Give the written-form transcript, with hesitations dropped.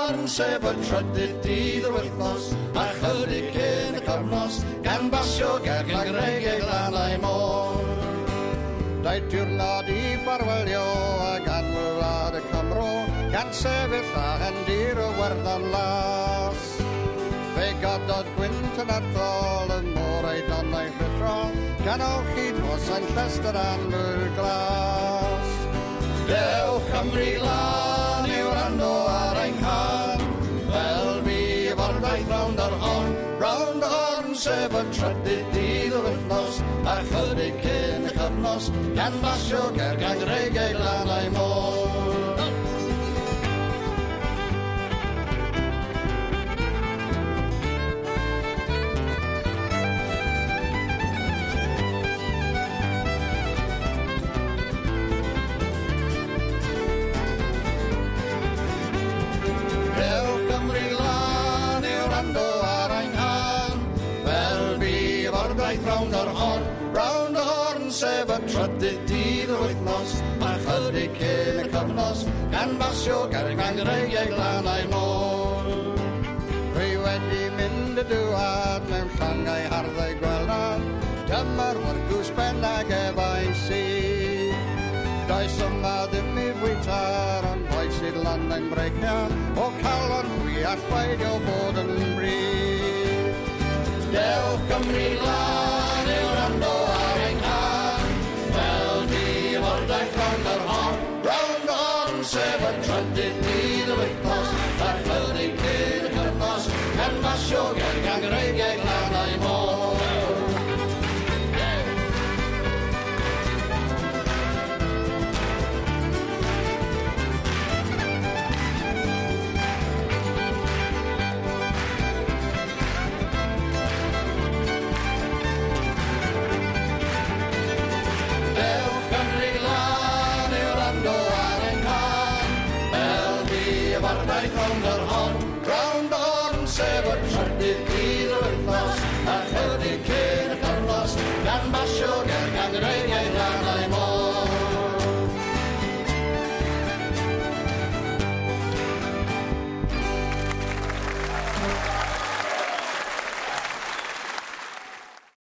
yn sefyd trydydd dydd yr wythnos, a chydig cyn y cyfnos, gan basio ger greigiau glanau môr. Daeth diwrnod i ffarwelio a gan wlad y Cymro, gan sefyll a hendir y werddon las. Fe gododd gwynt yn arthol yn môr ei donnau rhythrol, gan olchi dros ein llestr anwyr glas. Dewch Cymru lan i'w rando ar ein can, fel mi fardaeth rownd yr horn sef y trydydd dydd yr wythnos, a chydig cyn y cyfnos, gan basio ger greigiau glanau môr. Round y horn sef y trydydd dydd yr wythnos, a chydig cyn y cyfnos, gan basio ger greigiau glanau môr. Rwy wedi mynd y dŵad mewn llongau harddau gwelad, dyma'r wyrgws benag efo'i sydd. Does yma ddim i fwyta'r ond boi sydd lan yn breichiau, o calon wy a chwaidio bod yn bryd. Dewch Cymru lan i'w rando ar ein can, fel di fordaeth rownd yr horn sef y trydydd dydd y wythnos, a chydig cyn y cyfnos, gan basio ger greigiau glanau môr. Round the horn sef y trydydd dydd yr wythnos, a chydig cyn y cyfnos, gan basio ger greigiau